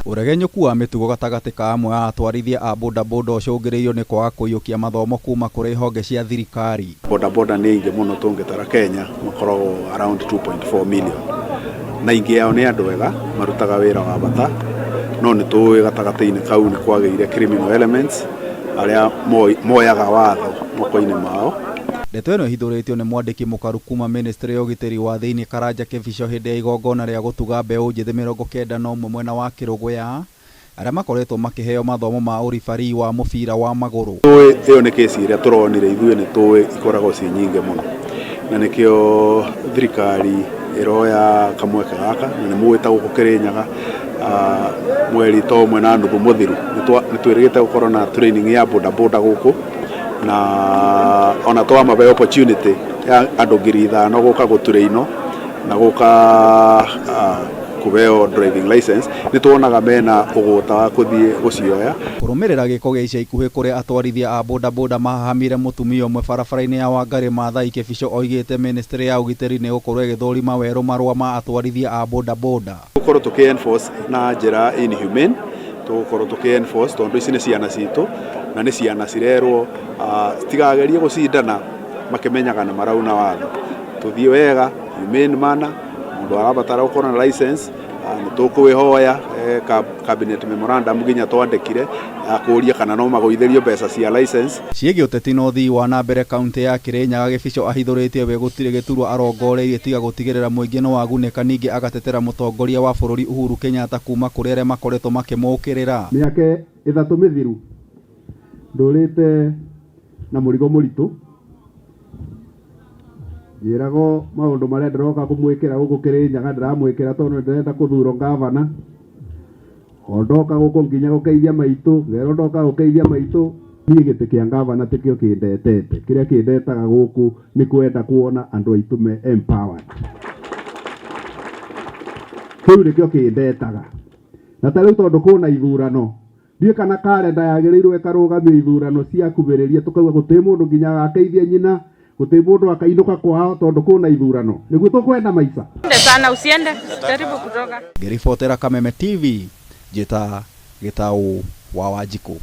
Uregenyũku wa mĩtugo gatagatĩ ka amwe a atwarithia a bodaboda ũcũngĩrĩirio nĩ kwaga kũiyũkia mathomo kuma kũrĩ honge cia thirikari. Bodaboda nĩ aingĩ mũno tũngĩtara Kenya, makoragwo around 2.4 million. Na aingĩ yao nĩ andũ ega marutaga wĩra wa bata, no nĩ tũĩ gatagatĩ-inĩ kau nĩ kwagĩire criminal elements arĩa moyaga watho moko-inĩ mao. Ndeto ĩno ĩhithũrĩtio nĩ mwandĩki mũkaru kuma Ministry ya ũgitĩri wa thĩinĩ Karanja Kĩbico hĩndĩ ya igongona rĩa gũtuga mbeũ njĩthĩ 91 mwena wa Kĩrũgũya arĩa makoretwo makĩheo mathomo ma ũribari wa mũbira wa magũrũ. Ĩyo nĩ kesi ĩrĩa tũronire ithuĩ nĩ tũĩ ikoragwo ciĩ nyingĩ mũno, na nĩkĩo thirikari ĩroya kamweke gaka, na nĩ mũĩ ta gũkũ Kĩrĩnyaga mweri ta ũmwe na nuthu mũthiru nĩ twĩrĩgĩte gũkorwo na training ya bodaboda gũkũ, na ona twamabe opportunity ya andũ 5,000 gũka gũtũreino na gũka kũbeo driving license. Nĩ tuonaga mena ũgũta wa kũthiĩ gũcioya. Kũrũmĩrĩra gĩko gĩa ica ikuhĩ kũrĩ atwarithia a bodaboda mahahamire mũtumia ũmwe barabara-inĩ ya Wangari Maathai, Kĩbico oigĩte Ministry ya ũgitĩri nĩ gũkorwo ĩgĩthũrima werũ marũa ma atwarithia a bodaboda. Tũkorwo tũkĩ-enforce na njĩra inhumane, tũkorwo tũkĩ-enforce tondũ ici nĩ ciana citũ na nĩ ciana cirerwo citigagerie gũcindana makĩmenyaga nĩ marauna watho. Tũthiĩ wega humane manner, mũndũ arabatara gũkorwo na license, nĩ tũkwĩhoya cabinet memorandum nginya twandĩkire kũũria kana no magũithĩrio mbeca cia license. Ciĩgiĩ ũteti na ũthii wa na mbere kaunti ya Kĩrĩnyaga, Kĩbico ahithũrĩtie we gũtirĩ gĩturwa arongoreirie tiga gũtigĩrĩra mũingĩ nĩ wagunĩka, ningĩ agatetera mũtongoria wa bũrũri Uhuru Kenyatta kuma kũrĩ arĩa makoretwo makĩmũkĩrĩra. Mĩaka 3 mĩthiru ndũrĩte na mũrigo mũritũ, njĩrago maũndũ marĩa ndĩroka kũmwĩkĩra gũkũ Kĩrĩnyaga ndĩramwĩkĩra tondũ ndĩrenda kũthurwo ngavana, ondoka gũkũ nginya gũkeithia maitũ, ngero ndoka gũkeithia maitũ. Niĩ gĩtĩ kĩa ngavana tikĩo kĩndetete, kĩrĩa kĩndetaga gũkũ nĩ kwenda kuona andũ aitũ me empowered. Kĩu nĩkĩo kĩndetaga, na tarĩu tondũ kwĩna ithurano, ndiĩ kana karenda yagĩrĩirwo ĩkarũgamio ithurano cia kubĩrĩria, tũkauga gũtirĩ mũndũ nginya agakeithia nyina, gũtirĩ mũndũ akainũka kwao tondũ kwĩna ithurano. Nĩguo tũkwenda maica sana, usiende karibu kutoka. Ngĩribotera Kameme TV, Njĩta Gĩtaũ wa Wanjikũ.